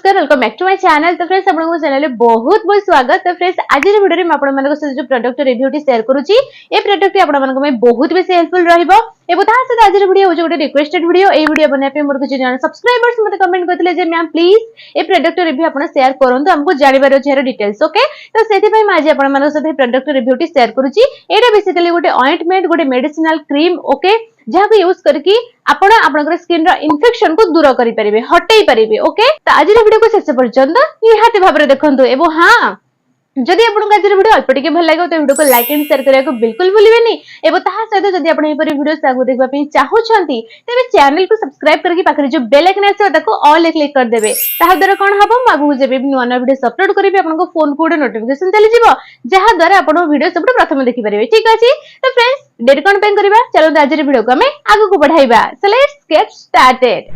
नमस्कार welcome back to my channel. तो friends आपन चैनल में बहुत बहुत स्वागत। तो फ्रेंड्स आज वीडियो में आपण मानक जो प्रोडक्ट रिव्यू शेयर करूची ए प्रोडक्ट आपण मानक में बहुत बेसी हेल्पफुल रहइबो। एबो ता से आज वीडियो जो रिक्वेस्टेड वीडियो ए वीडियो बना पे मोर कुछ जन सब्सक्राइबर्स मते कमेंट करथिले जे मैम प्लीज ए प्रोडक्ट रिव्यू आपण शेयर करंतु हमको जानिबार अछि एरो डिटेल्स। ओके तो सेति पई माजे आपण मानक साथे प्रोडक्ट रिव्यू शेयर करूची। एटा बेसिकली गोटे ऑइंटमेंट गोटे मेडिसिनल क्रीम ओके जहाँ को यूज करके आपण आपनकर स्किन रो इन्फेक्शन को दूर करि परिबे हटै परिबे। ओके तो आज वीडियो को शेष पर्यंत निहाती भाबरे देखंतु। एबो हां जदि आपन आज वीडियो अल्प टिके भल लागो तो वीडियो को लाइक एंड शेयर करिया को बिल्कुल भूलिबेनी। एबो ताहा सहित जदि आपन एपरि वीडियो सागु देखबा पई चाहुछंती तबे चैनल को सब्सक्राइब करके पाखरे जो बेल आइकन आछो ताको ऑल क्लिक कर देबे। ताहा द्वारा कोन हबो मागु जेबे न्यू नया वीडियो अपलोड करिबे आपन को फोन को नोटिफिकेशन चली जिवो जहा द्वारा आपन वीडियो सब प्रथम देखि परिबे। ठीक अछि तो फ्रेंड्स डेट कोन पेन करबा चलो आज वीडियो को हमें आगु को बढ़ाइबा। So let's get started.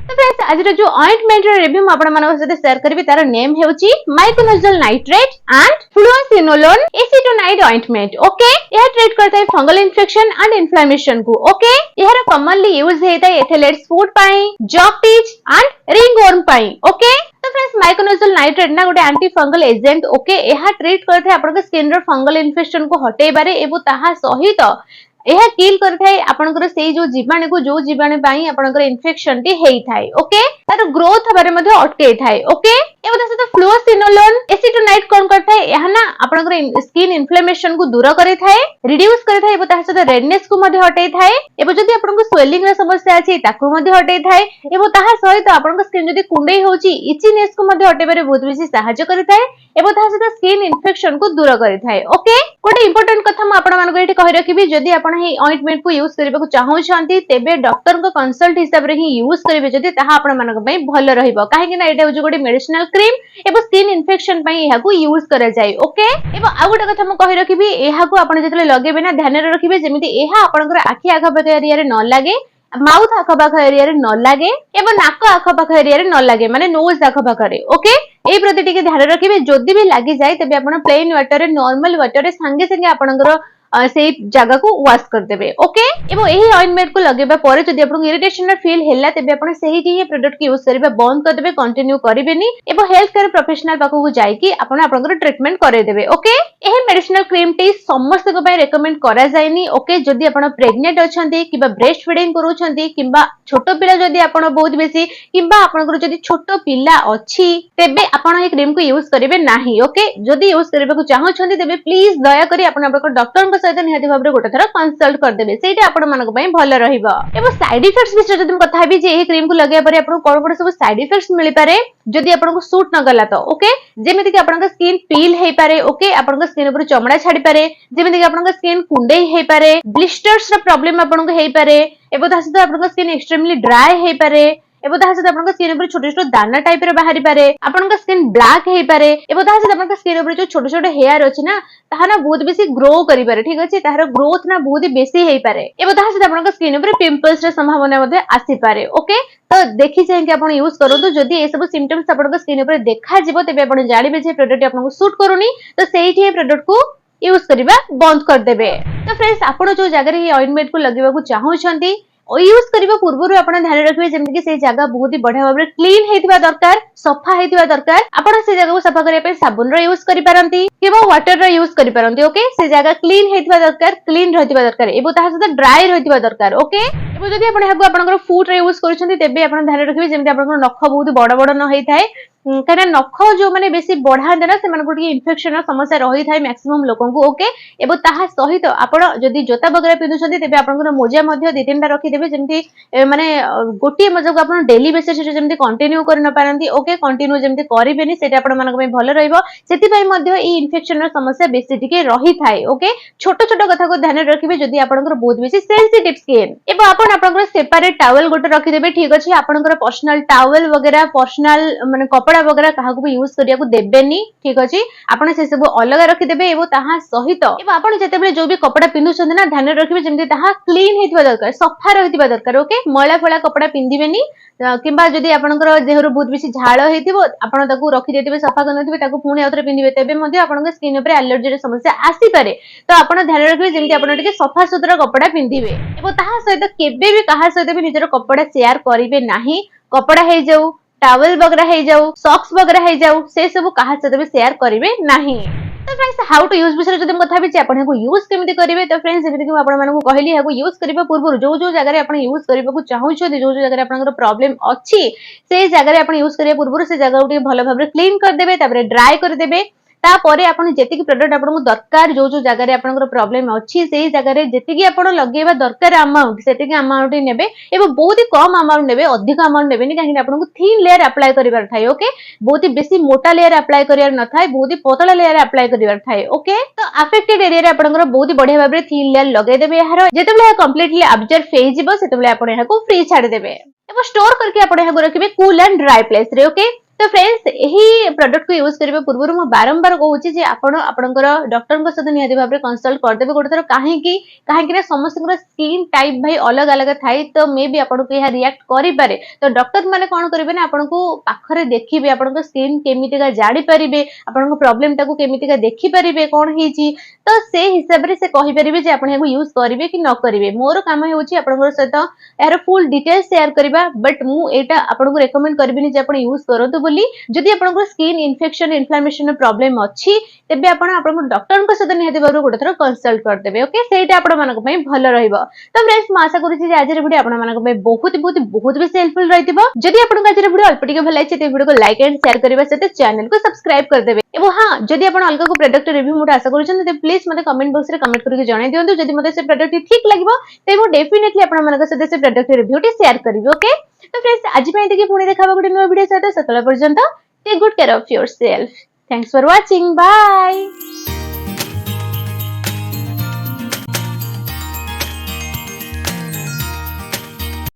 तो फ्रेंड्स आज जो ऑइंटमेंट रिव्यू आपण मानक साथे शेयर करबी तार नेम हेउची miconazole nitrate and fluocinolone acetonide ointment. Okay यह ट्रीट करता है फंगल इन्फेक्शन एंड इन्फ्लेमेशन को। ओके यहर कॉमनली यूज हेता है एथलेट्स फुट पाई जॉब टिच एंड रिंगवर्म पाई। ओके तो फ्रेंड्स माइकोनोजोल नाइट्रेट ना गोटे एंटी फंगल एजेंट। ओके यह ट्रीट करता है आपन स्किन रो फंगल इन्फेक्शन को हटेबारे एबो ताहा सहित यह किल करथाय आपनकर सेही जो जीवाणु को जो जीवाणु पाई आपनकर इन्फेक्शन टी हेई थाय। ओके तार ग्रोथ हबारे मध्ये अटके थाय। ओके एबो तासे तो फ्लुओसिनोलोन एसीटोनाइड कोन करथाय यह ना आपनकर स्किन इन्फ्लेमेशन को दूर करे थाय रिड्यूस करे थाय एबो तासे तो रेडनेस को मध्ये हटै थाय एबो जदि आपनको स्वेलिंग रे समस्या अछि ताको मध्ये हटै थाय एबो ताहा सहित आपनकर स्किन जदि कुंडई होची इचीनेस को मध्ये हटेबारे बहुत बेसी सहायता करे थाय एबो ताहा से स्किन इन्फेक्शन को दूर करे थाय। ओके गोटे इंपोर्टेंट कथा म आपण मानको एठी कहि रखिबी जदि आपण ही ऑइंटमेंट को यूज करबा को चाहौछंती तेबे डॉक्टर को कंसल्ट हिसाब रे ही यूज करिवे जदि ताहा आपण मानको पई भल रहिबो काहे कि ना एटा जो गोटे मेडिसिनल क्रीम एबो स्किन इन्फेक्शन पई एहा को यूज करा जाय। ओके एबो आ गोटे कथा म कहि रखिबी एहा को आपण जतले लगेबे ना ध्यान रे रखिबे जेमिति एहा आपनकर आखि आखा पाख एरिया रे न लागे माउथ आखा पाख एरिया रे न लागे एबो नाक आखा पाख एरिया रे न लागे माने नोज आखा पाख रे। ओके ए प्रति टिके ध्यान रखिबे जदि भी लागि जाय तबे आपण प्लेन वाटर रे नॉर्मल वाटर रे संगे संगे आपनकर से जगह को वॉश कर देबे। ओके एबो एही ऑइंटमेंट को लगेबा परे जदि आपन इरिटेशन फील हैला तबे आपन सेही ही प्रोडक्ट के यूज करबा बंद कर देबे कंटिन्यू करिबेनी एबो हेल्थ केयर प्रोफेशनल पाखो को जाई कि आपन आपनकर ट्रीटमेंट करे देबे। ओके एही मेडिसिनल क्रीम टी समस्त को पय रेकमेंड करा जायनी। ओके जदि आपन प्रेग्नेंट अछंती किबा ब्रेस्ट फीडिंग करूछंती किबा छोटो पिला जदि आपन बहुत बेसी किबा आपनकर जदि छोटो पिला अछि तबे आपन ए क्रीम को यूज करिवे नाही। ओके जदि यूज करबा को चाहछंती तबे प्लीज दया करी आपन आपनकर डॉक्टर सहित निहाती भाबरे गोटे थरा कंसल्ट कर देबे सेटा आपण मानक पई भल रहिबो। एबो साइड इफेक्ट्स विषय जदि कथा हेबी जे एही क्रीम को लगाय परे आपण कोन कोन सब साइड इफेक्ट्स मिलि पारे जदि आपण को सूट न गला तो। ओके जेमिति कि आपण स्किन पील हेई पारे ओके आपण स्किन ऊपर चमड़ा छाडी पारे जेमिति कि आपण स्किन कुंडई हेई पारे ब्लिस्टर्स रा प्रॉब्लम आपण को हेई पारे एबो तासे आपण स्किन एक्सट्रीमली ड्राई हेई पारे एबो ताहा से आपन स्किन ऊपर छोटे छोटे दाना टाइप रे बाहरी पारे आपन का स्किन ब्लैक हेई पारे एबो ताहा से आपन स्किन ऊपर जो छोटे छोटे हेयर अछि ना ताहा ना बहुत बेसी ग्रो करि पारे। ठीक अछि ताहार ग्रोथ ना बहुत बेसी हेई पारे एबो ताहा से आपन स्किन ऊपर पिंपल्स रे संभावना मध्ये आसी पारे। ओके तो देखि चाहिँ कि आपन यूज करंतु जदि ए सब सिम्पटम्स आपन स्किन ऊपर देखा जिवो तबे आपन जानिबे जे प्रोडक्ट आपन को सूट करूनी तो सेही प्रोडक्ट को यूज करबा बंद कर देबे। तो फ्रेंड्स आपन जो जगह रे ऑइंटमेंट को लगेबा को चाहौछंती यूज करबा पूर्वरु आपण ध्यान रखिबे जेमति कि से जगह बहुत ही बढ़िया भाबरे क्लीन हेतिबा दरकार सफा हेतिबा दरकार आपण से जगह को सफा करिया पे साबुन रो यूज करि पारंती किबा वाटर रो यूज करि पारंती। ओके से जगह क्लीन हेतिबा दरकार क्लीन रहतिबा दरकार एबो ताहा से ड्राई रहतिबा दरकार। ओके एबो जदि आपण हेबो आपनकर फुट रे यूज करूछंती तेबे आपण ध्यान रखिबे जेमति आपनकर नख बहुत बड़ बड़ न हेई थाए कारण नख जो माने बेसी बढ़ा देना से मानको टी इन्फेक्शन समस्या रही थाए मैक्सिमम लोकन को। ओके एबो ताहा सहित आपण जदि जोता वगैरह पिंदुछंती तेबे आपनकर मोजा मध्ये 2-3 टा रखि देबे जेमति माने गोटी मोजा को आपण डेली बेसिस रे जेमति कंटिन्यू कर न पारंती। ओके कंटिन्यू जेमति करिबेनी सेटा आपण मानको में भलो रहइबो सेति पई मध्ये ई इन्फेक्शन र समस्या बेसी टिके रही थाए। ओके छोटो छोटो कथा को ध्यान रखिबे जदि आपनकर बहुत बेसी सेंसिटिव स्किन एबो आपण आपनकर सेपरेट टॉवल गोटे रखि देबे। ठीक अछि आपनकर पर्सनल टॉवल वगैरह पर्सनल माने कपड़ा वगैरह कहा को भी यूज करिया को देबेनी। ठीक अछि आपण से सब अलग रखि देबे एबो ताहा सहित एबो आपण जतेबेले जो भी कपड़ा पिंदुछन ना ध्यान रखिबे जेमति ताहा क्लीन हेतिबा दरकार सफा रहितिबा दरकार। ओके मैला फळा कपड़ा पिंदिबेनी किबा जदि आपनकर देहरु बहुत बेसी झाळ हेतिबो आपण ताकू रखि देतिबे सफा करनथिबे ताकू पुणी आउतरे पिंदिबे तेबे मध्ये आपनकर स्किन ऊपर एलर्जी रे समस्या आसी पारे। तो आपण ध्यान रखिबे जेमति आपण टिके सफा सुतरा कपड़ा पिंदिबे एबो ताहा सहित केबे भी कहा सहित भी निजर कपड़ा शेयर करिवे नाही कपड़ा हे जाऊ टावल वगैरह हो जाऊ सॉक्स वगैरह हो जाऊ से सब कहा सहित भी शेयर करेंगे नहीं। तो फ्रेंड्स हाउ टू यूज विषय जब कथा भी आपण को यूज केमिति करिवे तो फ्रेंड्स एमिति कि आपण मानकु कहली याको यूज करिबा पूर्व जो जो जगह आपण यूज करबा को चाहू छथि जो जो जगह आपनकर प्रॉब्लम अछि से जगह आपण यूज करिया पूर्व से जगह उठी भलो भाबरे क्लीन कर देबे तापरे ड्राई कर देबे तापरे आपण जेतिक प्रोडक्ट आपन दरकार जो जो जगह रे आपनकर प्रॉब्लम अछि सेही जगह रे जेतिक आपण लगेबा दरकार अमाउंट सेतिक अमाउंट नेबे एवं बहुत ही कम अमाउंट नेबे अधिक अमाउंट नेबे नि काहे आपन को थिन लेयर अप्लाई करिवार थाए ओके बहुत ही बेसी मोटा लेयर अप्लाई करिवार न थाए बहुत ही पतला लेयर अप्लाई करिवार थाए ओके तो अफेक्टेड एरिया रे आपनकर बहुत ही बढ़िया भाबरे थिन लेयर लगे देबे यार जेतेबेले कंप्लीटली अब्जॉर्ब फेज जिवो सेतेबेले आपण याको फ्री छाड़ देबे एवं स्टोर करके आपण याको रखिबे कूल एंड ड्राई प्लेस रे ओके। तो फ्रेंड्स यही प्रोडक्ट को यूज करबे पूर्व मु बारंबार कहूची जे आपण आपनकर डॉक्टर को सहित निहाती भाबरे कंसल्ट कर देबे गोटे थर काहे कि समस्त स्किन टाइप भाई अलग अलग थाई तो मे बी आपण को यह रिएक्ट करि पारे तो डॉक्टर माने कोन करिवे ना आपण को पाखरे देखिबे आपण को स्किन केमिति का जानि परिबे आपण को प्रॉब्लम ताको केमिति का देखि परिबे कोन हिची तो से हिसाब रे से कहि परिबे जे आपण याको यूज करिवे कि न करिवे मोर काम होची आपण सहित यार फुल डिटेल्स शेयर करबा बट मु एटा आपण को रेकमेंड करबिनी जे आपण यूज करंतु बोली जदि आपन स्किन इन्फेक्शन इन्फ्लेमेशन प्रॉब्लम अछि तेबे आपण आपन डॉक्टर को सहित निहाती भाबरे गोटे थर कंसल्ट कर देबे ओके सेटा आपण मानक पई भलो रहइबो। तो फ्रेंड्स म आशा करू छी जे आज रे वीडियो आपण मानक पई बहुत बेसी हेल्पफुल रहितबो जदि आपण आज रे वीडियो अल्प टिके भल लाइछ ते वीडियो को लाइक एंड शेयर करबा सहित चैनल को सब्सक्राइब कर देबे एवं हां जदि आपण अलग को प्रोडक्ट रिव्यू मोट आशा करू छन ते प्लीज मते कमेंट बॉक्स रे कमेंट करके जणाई दियंतु जदि मते से प्रोडक्ट ठीक लागबो ते मु डेफिनेटली आपण मानक सहित से प्रोडक्ट रिव्यू टी शेयर करबी ओके। तो फ्रेंड्स आज पई देखि पुणी देखाबो गोटे न्यू वीडियो सहित सतला पर्यंत take good care of yourself. Thanks for watching. Bye.